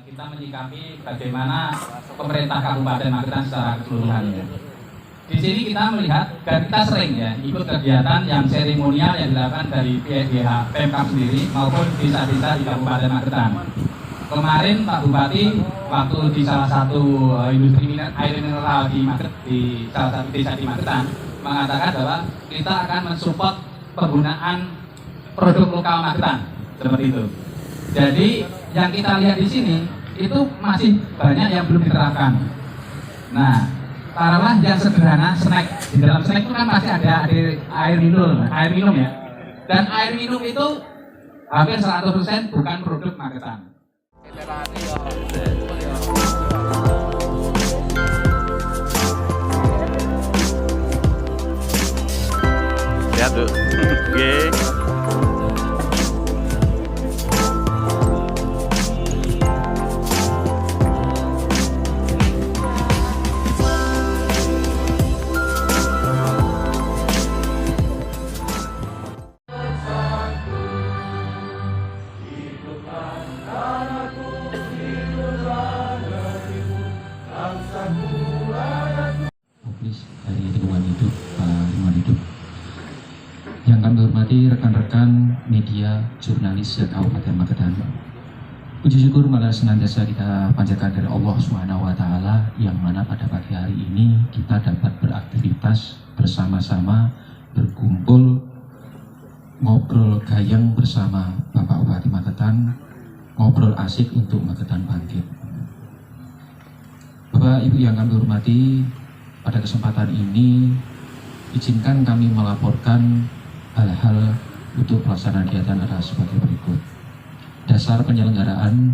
kita menyikapi bagaimana pemerintah Kabupaten Magetan secara keseluruhan. Di sini kita melihat dan kita sering ya ikut kegiatan yang seremonial yang dilakukan dari pihak Pemkab sendiri maupun desa-desa di Kabupaten Magetan. Kemarin Pak Bupati waktu di salah satu industri air mineral di salah satu desa di Magetan mengatakan bahwa kita akan mensupport penggunaan produk lokal Magetan seperti itu. Jadi yang kita lihat di sini itu masih banyak yang belum diterapkan. Nah, taruhlah yang sederhana snack. Di dalam snack itu kan masih ada air minum ya. Dan air minum itu hampir 100% bukan produk Magetan. Lihat tuh. Oke. Dari lingkungan hidup, lingkungan hidup. Yang kami hormati rekan-rekan media, jurnalis Kabupaten Magetan. Puji syukur malah senantiasa kita panjatkan dari Allah SWT yang mana pada pagi hari ini kita dapat beraktivitas bersama-sama, berkumpul, ngobrol gayeng bersama Bapak Bupati Magetan, ngobrol asik untuk Magetan bangkit. Bapak Ibu yang kami hormati, pada kesempatan ini izinkan kami melaporkan hal-hal untuk pelaksanaan kegiatan adalah sebagai berikut. Dasar penyelenggaraan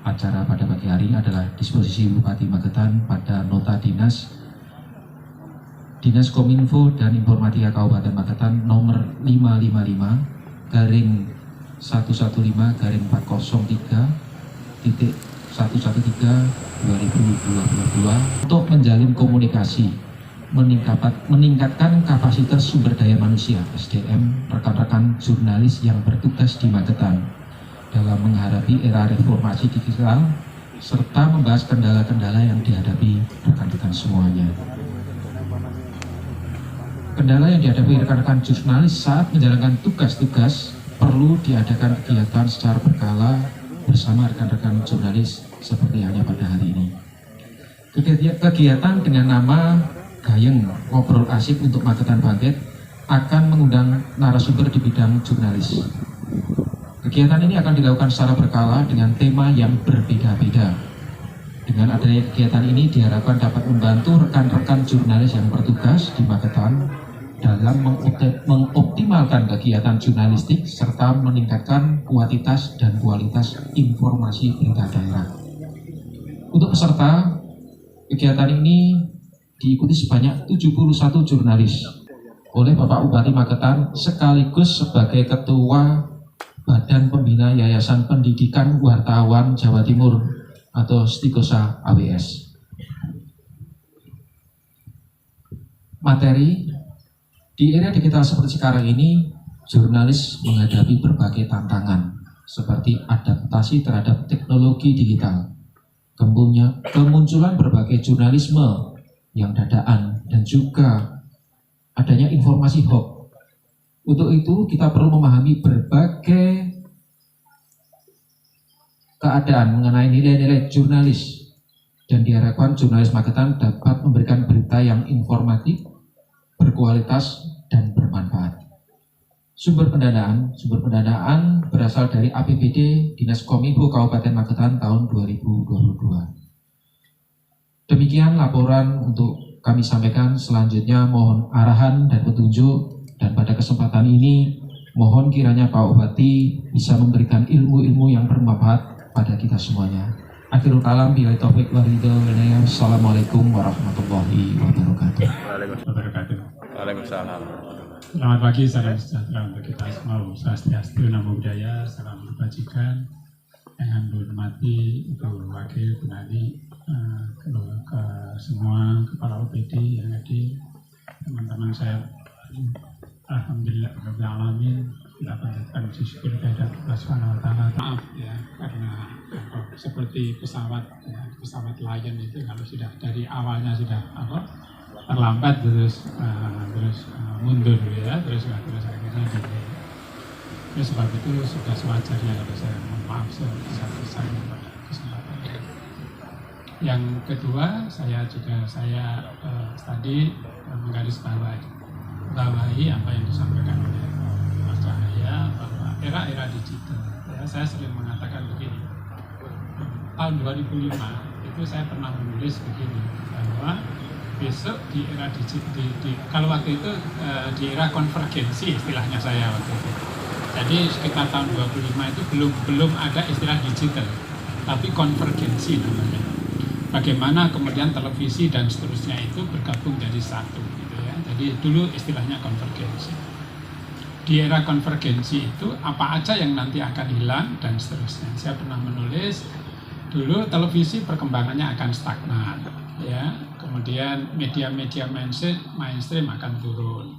acara pada pagi hari ini adalah disposisi Bupati Magetan pada nota Dinas Kominfo dan Informatika Kabupaten Magetan nomor 555/113.113/2022 untuk menjalin komunikasi, meningkatkan kapasitas sumber daya manusia SDM rekan-rekan jurnalis yang bertugas di Magetan dalam menghadapi era reformasi digital serta membahas kendala-kendala yang dihadapi rekan-rekan semuanya. Kendala yang dihadapi rekan-rekan jurnalis saat menjalankan tugas-tugas perlu diadakan kegiatan secara berkala bersama rekan-rekan jurnalis seperti halnya pada hari ini. Kegiatan dengan nama Gayeng Ngobrol Asik untuk Magetan Bangkit akan mengundang narasumber di bidang jurnalis. Kegiatan ini akan dilakukan secara berkala dengan tema yang berbeda-beda. Dengan adanya kegiatan ini diharapkan dapat membantu rekan-rekan jurnalis yang bertugas di Magetan dalam mengoptimalkan kegiatan jurnalistik serta meningkatkan kuantitas dan kualitas informasi berita daerah. Untuk peserta, kegiatan ini diikuti sebanyak 71 jurnalis oleh Bapak Bupati Magetan sekaligus sebagai Ketua Badan Pembina Yayasan Pendidikan Wartawan Jawa Timur atau Stikosa AWS. Materi di era digital seperti sekarang ini, jurnalis menghadapi berbagai tantangan seperti adaptasi terhadap teknologi digital, kemunculan berbagai jurnalisme yang dadaan dan juga adanya informasi hoax. Untuk itu kita perlu memahami berbagai keadaan mengenai nilai-nilai jurnalis dan diharapkan jurnalis Magetan dapat memberikan berita yang informatif, berkualitas dan bermanfaat. Sumber pendanaan berasal dari APBD Dinas Kominfo Kabupaten Magetan tahun 2022. Demikian laporan untuk kami sampaikan. Selanjutnya mohon arahan dan petunjuk, dan pada kesempatan ini mohon kiranya Pak Bupati bisa memberikan ilmu-ilmu yang bermanfaat pada kita semuanya. Akhirul kalam, billahi taufiq wal hidayah. Assalamualaikum warahmatullahi wabarakatuh. Waalaikumsalam. Selamat pagi, salam sejahtera untuk kita semua. Swastiastu, Namo Buddhaya, salam kebajikan. Yang hormati Ibu Wakil Bupati, ke semua kepala OPD yang hadir, teman-teman saya, alhamdulillah rabbil alamin, kita panjatkan syukur kehadirat Allah Subhanahu wa taala. Maaf ya karena seperti pesawat Lion itu, kalau sudah dari awalnya sudah terlambat terus mundur ya, terus akhirnya delay. Terus sebab itu sudah sewajarnya kalau saya mohon maaf selesai pada kesempatan ini. Yang kedua, saya tadi menggarisbawahi apa yang disampaikan oleh Mas Cahaya bahwa era digital. Ya, saya sering mengatakan begini. Tahun 2005 itu saya pernah menulis begini bahwa besok di era digital, kalau waktu itu di era konvergensi istilahnya saya waktu itu. Jadi sekitar tahun 25 itu belum ada istilah digital, tapi konvergensi namanya. Bagaimana kemudian televisi dan seterusnya itu bergabung jadi satu, gitu ya. Jadi dulu istilahnya konvergensi. Di era konvergensi itu apa aja yang nanti akan hilang dan seterusnya. Saya pernah menulis dulu televisi perkembangannya akan stagnan, ya. Kemudian media-media mainstream akan turun.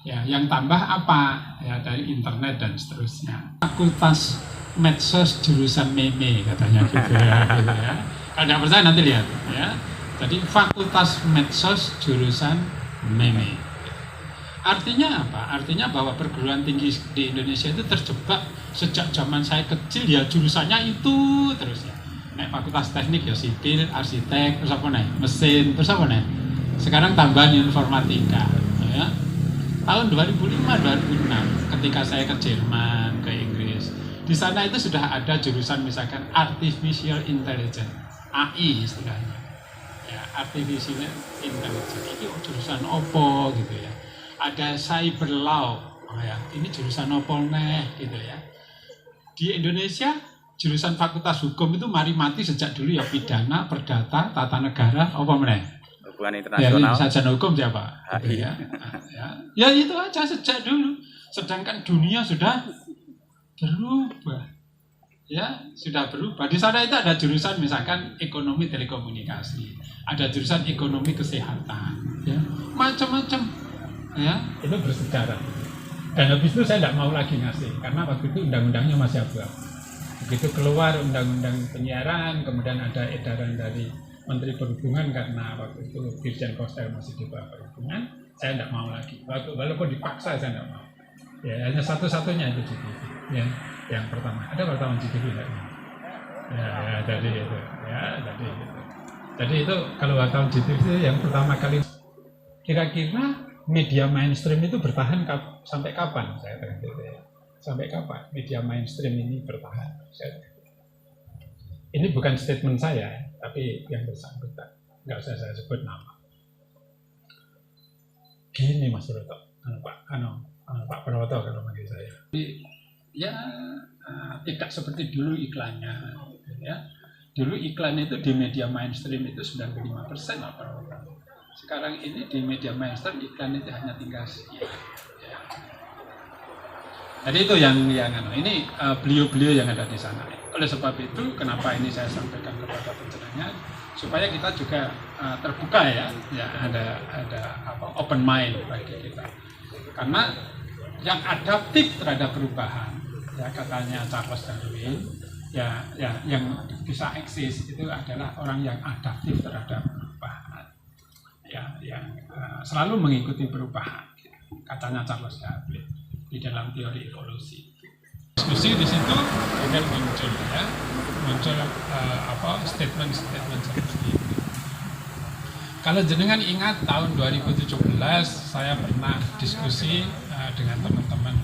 Ya, yang tambah apa? Ya, dari internet dan seterusnya. Fakultas medsos jurusan meme katanya gitu ya. Gitu ya. Kalau tidak percaya nanti lihat ya. Jadi fakultas medsos jurusan meme. Artinya apa? Artinya bahwa perguruan tinggi di Indonesia itu terjebak sejak zaman saya kecil ya jurusannya itu terus ya. Nek fakultas teknik ya sipil, arsitek, terus apa nih? Mesin, terus apa nih? Sekarang tambahan informatika ya. Tahun 2005-2006 ketika saya ke Jerman, ke Inggris, di sana itu sudah ada jurusan misalkan Artificial Intelligence, AI istilahnya. Ya, Artificial Intelligence itu jurusan opo gitu ya. Ada Cyber Law, ya, ini jurusan opo nih gitu ya. Di Indonesia jurusan Fakultas Hukum itu mati sejak dulu ya, pidana, perdata, tata negara, apa meneh? Hubungan internasional. Ya, sarjana hukum siapa? Gitu ya. Ya itu aja sejak dulu. Sedangkan dunia sudah berubah. Ya, sudah berubah. Di sana itu ada jurusan misalkan ekonomi telekomunikasi, ada jurusan ekonomi kesehatan, ya, macam-macam. Ya, itu bersejarah. Dan habis itu saya tidak mau lagi ngasih karena waktu itu undang-undangnya masih abu-abu. Begitu keluar undang-undang penyiaran, kemudian ada edaran dari Menteri Perhubungan karena waktu itu Dirjen Koster masih di bawah Perhubungan, saya tidak mau lagi. Walaupun dipaksa saya tidak mau. Ya, hanya satu-satunya itu GTV. Ya, yang pertama. Ada wartawan GTV tidak? Ya, jadi itu. Ya, jadi itu kalau wartawan GTV itu yang pertama kali. Kira-kira media mainstream itu bertahan sampai kapan? Saya tanya gitu ya. Sampai kapan media mainstream ini bertahan? Ini bukan statement saya, tapi yang bersangkutan. Nggak usah saya sebut nama. Gini Mas Broto, Pak Broto kalau manggil saya. Ya, tidak seperti dulu iklannya. Ya. Dulu iklan itu di media mainstream itu 95% lah Pak Broto. Sekarang ini di media mainstream iklan itu hanya tinggal sekian. Ya. Jadi itu yang ini beliau-beliau yang ada di sana. Oleh sebab itu, kenapa ini saya sampaikan kepada penjenengan supaya kita juga terbuka ya ada open mind bagi kita. Karena yang adaptif terhadap perubahan, ya katanya Charles Darwin, ya yang bisa eksis itu adalah orang yang adaptif terhadap perubahan, ya yang selalu mengikuti perubahan, katanya Charles Darwin di dalam teori evolusi. Diskusi di situ kemudian muncul statement-statement seperti itu. Kalau jenengan ingat tahun 2017 saya pernah diskusi dengan teman-teman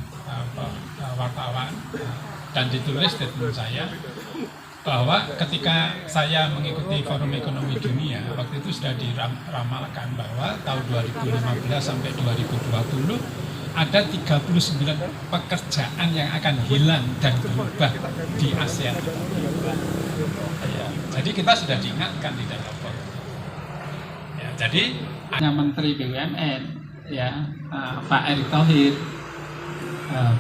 wartawan dan ditulis statement saya bahwa ketika saya mengikuti Forum Ekonomi Dunia waktu itu sudah diramalkan bahwa tahun 2015 sampai 2020 ada 39 pekerjaan yang akan hilang dan berubah di ASEAN. Ya, jadi kita sudah diingatkan di dalam forum. Ya, jadi hanya Menteri BUMN, ya Pak Erick Thohir,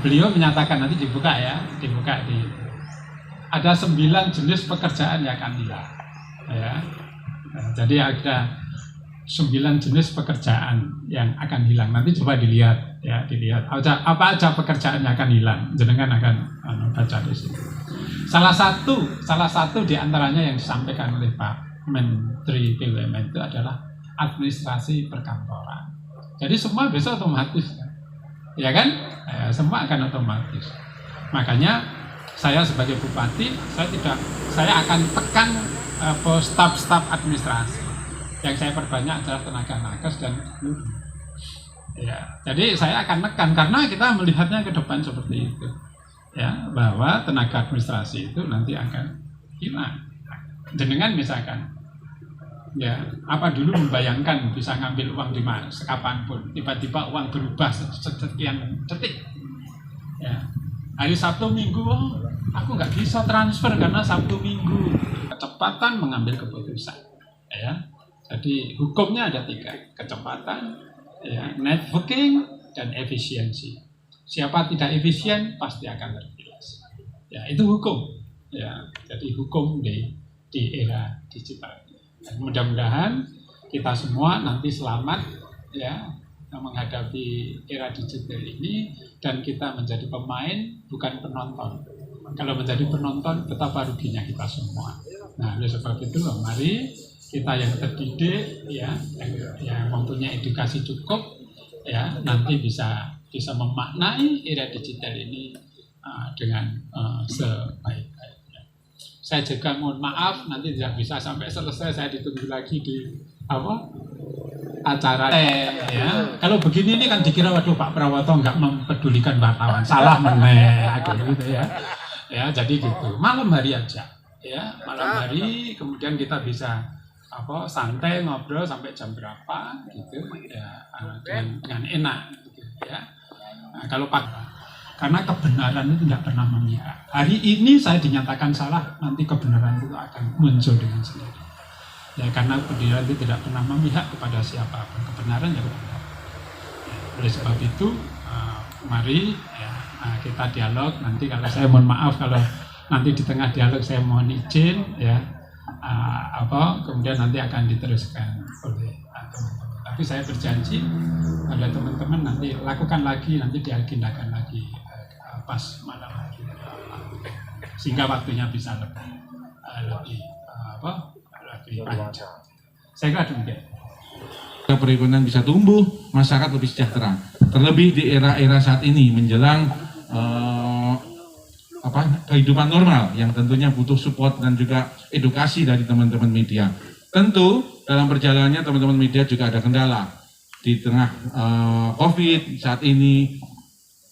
beliau menyatakan nanti dibuka di. Ada 9 jenis pekerjaan yang akan hilang. Ya, jadi ada 9 jenis pekerjaan yang akan hilang. Nanti coba dilihat apa aja pekerjaan yang akan hilang. Jenengan akan baca di situ. salah satu di antaranya yang disampaikan oleh Pak Menteri BUMN itu adalah administrasi perkantoran. Jadi semua besok otomatis, ya kan? Semua akan otomatis. Makanya saya sebagai bupati, saya akan tekan staf administrasi. Yang saya perbanyak adalah tenaga nakes dan guru. Ya, jadi saya akan tekan karena kita melihatnya ke depan seperti itu. Ya, bahwa tenaga administrasi itu nanti akan hilang. Jenengan misalkan, ya, apa dulu membayangkan bisa ngambil uang di mana, kapanpun, tiba-tiba uang berubah sekian detik. Ya, hari Sabtu Minggu, aku nggak bisa transfer karena Sabtu Minggu. Kecepatan mengambil keputusan. Ya, jadi hukumnya ada 3, kecepatan, ya, networking, dan efisiensi. Siapa tidak efisien pasti akan tergilas. Ya, itu hukum. Ya, jadi hukum di era digital. Dan mudah-mudahan kita semua nanti selamat, ya, menghadapi era digital ini, dan kita menjadi pemain bukan penonton. Kalau menjadi penonton, betapa ruginya kita semua. Nah, oleh sebab itu, mari kita yang terdidik, ya, yang mempunyai edukasi cukup, ya, nanti bisa memaknai era digital ini dengan sebaik-baiknya. Saya juga mohon maaf nanti tidak bisa sampai selesai, saya ditunggu lagi di acara. Ya, kalau begini ini kan dikira waduh Pak Prawoto nggak mempedulikan wartawan, salah meneh gitu ya. Ya, jadi gitu. Malam hari aja, ya, malam hari, kemudian kita bisa santai ngobrol sampai jam berapa gitu ya, dengan enak gitu ya. Nah, kalau karena kebenaran itu tidak pernah memihak. Hari ini saya dinyatakan salah, nanti kebenaran itu akan muncul dengan sendiri. Ya, karena kebenaran itu tidak pernah memihak kepada siapapun, kebenaran ya kebenaran. Ya, oleh sebab itu mari, ya, kita dialog. Nanti kalau saya mohon maaf kalau nanti di tengah dialog saya mohon izin, ya. Kemudian nanti akan diteruskan oleh teman-teman. Tapi saya berjanji pada teman-teman nanti lakukan lagi, nanti diagendakan lagi pas malam hari, sehingga waktunya bisa lebih panjang. Saya kira demikian. Perekonomian bisa tumbuh, masyarakat lebih sejahtera. Terlebih di era-era saat ini menjelang kehidupan normal yang tentunya butuh support dan juga edukasi dari teman-teman media. Tentu dalam perjalanannya teman-teman media juga ada kendala di tengah COVID saat ini.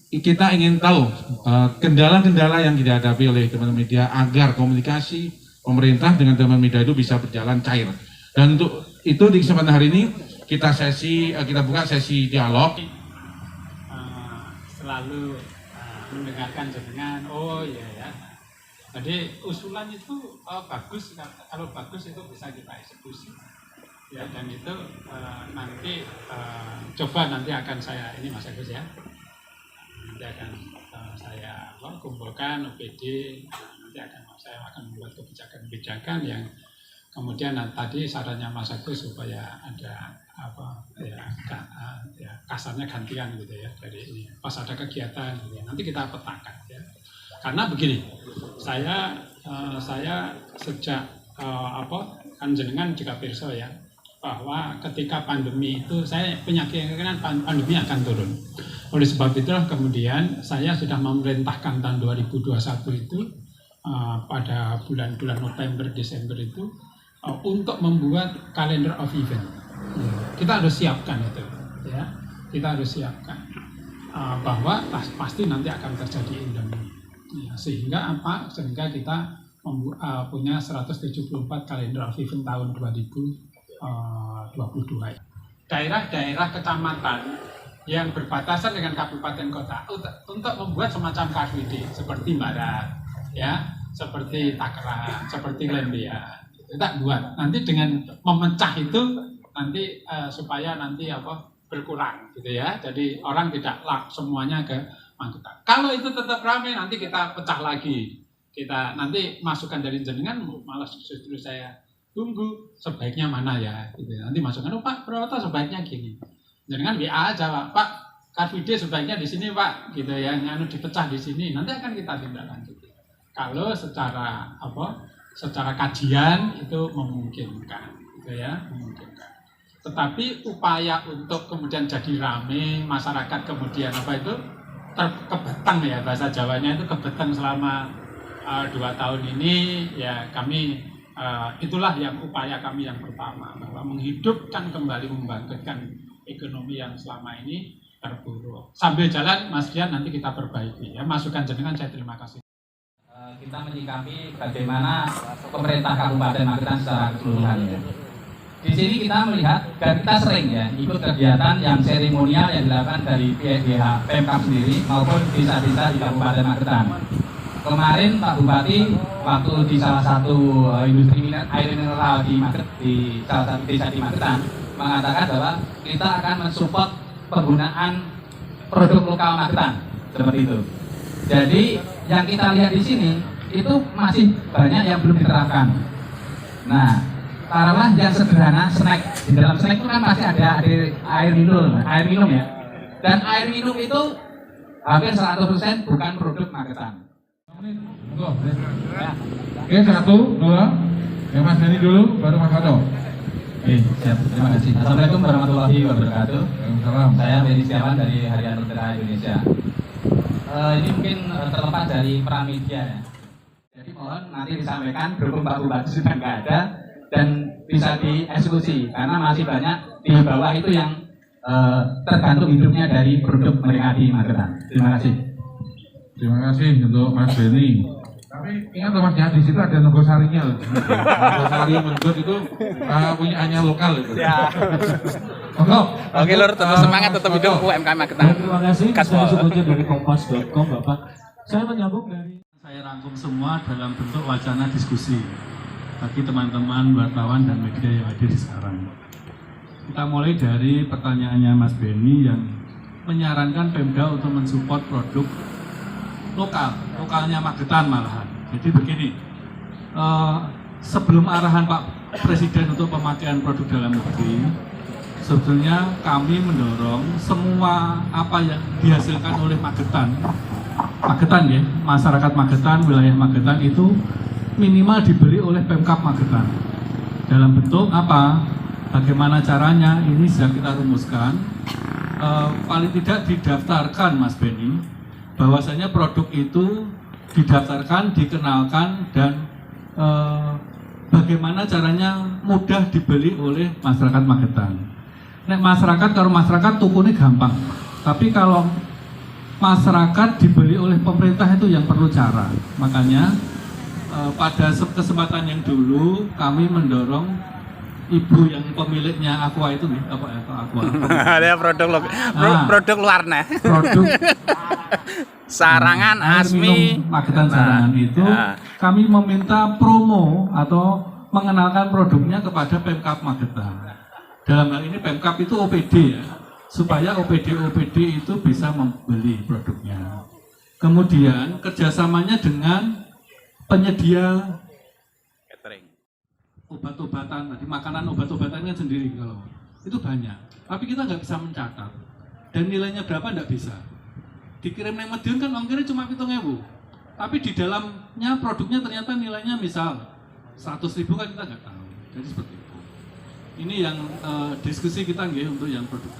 Kita ingin tahu kendala-kendala yang dihadapi oleh teman-teman media agar komunikasi pemerintah dengan teman media itu bisa berjalan cair. Dan untuk itu di kesempatan hari ini kita buka sesi dialog. Selalu mendengarkan jenengan, ya. Jadi usulan itu bagus, kalau bagus itu bisa kita eksekusi. Ya, dan itu nanti coba nanti akan saya ini Mas Agus ya. Nanti akan saya kumpulkan OPD, nanti saya akan membuat kebijakan-kebijakan yang kemudian tadi sarannya Mas Agus supaya ada kasarnya gantian gitu ya, dari ini pas ada kegiatan gitu ya. Nanti kita petakan ya. Karena begini, saya sejak kan jenengan juga pirsa ya, bahwa ketika pandemi itu saya punya keyakinan pandemi akan turun. Oleh sebab itulah kemudian saya sudah memerintahkan tahun 2021 itu pada bulan-bulan November Desember itu untuk membuat calendar of event. Kita harus siapkan itu, ya. Kita harus siapkan bahwa pasti nanti akan terjadi endemi. Ya, sehingga kita punya 174 kalender of event tahun 2022. Daerah-daerah kecamatan yang berbatasan dengan kabupaten kota untuk membuat semacam Car Free Day seperti Barat, ya, seperti Tangerang, seperti Lembea. Kita buat nanti dengan memecah itu nanti supaya nanti berkurang gitu ya. Jadi orang tidak semuanya ke Mangkutan. Kalau itu tetap ramai nanti kita pecah lagi. Kita nanti masukkan dari jenengan, malah justru saya tunggu sebaiknya mana ya gitu. Nanti masukkan, Pak Prawoto sebaiknya gini. Jenengan WA aja Pak, Car Free Day sebaiknya di sini Pak gitu ya, yang dipecah di sini. Nanti akan kita tindak lanjuti. kalau secara kajian itu memungkinkan, gitu ya, memungkinkan. Tetapi upaya untuk kemudian jadi rame masyarakat kemudian kebeteng ya, bahasa Jawanya itu kebeteng selama 2 tahun ini ya, kami itulah yang upaya kami yang pertama, bahwa menghidupkan kembali, membangkitkan ekonomi yang selama ini terpuruk. Sambil jalan Mas Dian nanti kita perbaiki ya, masukan jenengan saya terima kasih. Kita menyikapi bagaimana pemerintah Kabupaten Magetan secara keseluruhan ya. Di sini kita melihat dan kita sering ya ikut kegiatan yang seremonial yang dilakukan dari PSDH Pemkab sendiri maupun desa-desa di Kabupaten Magetan. Kemarin Pak Bupati waktu di salah satu industri air mineral di salah satu desa di Magetan mengatakan bahwa kita akan mensupport penggunaan produk lokal Magetan seperti itu. Jadi yang kita lihat di sini itu masih banyak yang belum diterapkan. Nah, taruhlah yang sederhana snack. Di dalam snack itu kan pasti ada air minum ya. Dan air minum itu hampir 100% bukan produk Magetan. Oke, 1, 2. Ya Mas Dani dulu, baru Mas Ado. Oke, siap. Terima kasih. Assalamualaikum warahmatullahi wabarakatuh. Waalaikumsalam. Saya Benny Setiawan dari Harian Lentera Indonesia. Ini mungkin terlepas dari Pramedia ya. Jadi mohon nanti disampaikan berhubung Pak Bupati sudah nggak ada dan bisa dieksekusi karena masih banyak di bawah itu yang tergantung hidupnya dari produk mereka di Magetan. Terima kasih. Terima kasih untuk Mas Benny. Tapi ingat loh Mas ya, di situ ada Nogosarinya loh. Nogosari Menggot itu punyaannya lokal itu. Ya. Oke lur, tetap semangat, tetap hidup UMKM Magetan. Terima kasih. Saya sebutnya dari kompas.com Bapak. Saya menyambung dari Saya rangkum semua dalam bentuk wacana diskusi bagi teman-teman wartawan dan media yang hadir sekarang. Kita mulai dari pertanyaannya Mas Benny yang menyarankan Pemda untuk mensupport produk lokalnya Magetan malahan. Jadi begini, sebelum arahan Pak Presiden untuk pemakaian produk dalam negeri, sebetulnya kami mendorong semua apa yang dihasilkan oleh Magetan ya, masyarakat Magetan, wilayah Magetan itu minimal dibeli oleh Pemkab Magetan. Dalam bentuk apa? Bagaimana caranya? Ini sudah kita rumuskan. Paling tidak didaftarkan Mas Benny, bahwasanya produk itu didaftarkan, dikenalkan dan bagaimana caranya mudah dibeli oleh masyarakat Magetan. Nek masyarakat, kalau masyarakat tukunya gampang, tapi kalau masyarakat dibeli oleh pemerintah itu yang perlu cara. Makanya pada kesempatan yang dulu kami mendorong ibu yang pemiliknya Aqua itu nih, Aqua. Ada produk luar nah. Produk Sarangan Asmi Magetan Sarangan itu kami meminta promo atau mengenalkan produknya kepada Pemkab Magetan. Dalam hal ini Pemkab itu OPD ya, supaya OPD itu bisa membeli produknya. Kemudian kerjasamanya dengan penyedia obat-obatan, tadi makanan obat-obatan kan sendiri kalau itu banyak, tapi kita nggak bisa mencatat dan nilainya berapa nggak bisa. Dikirim nang Madiun kan ongkirnya cuma 7.000, tapi di dalamnya produknya ternyata nilainya misal 100.000 kan kita nggak tahu. Jadi seperti itu. Ini yang diskusi kita nggih untuk yang produk.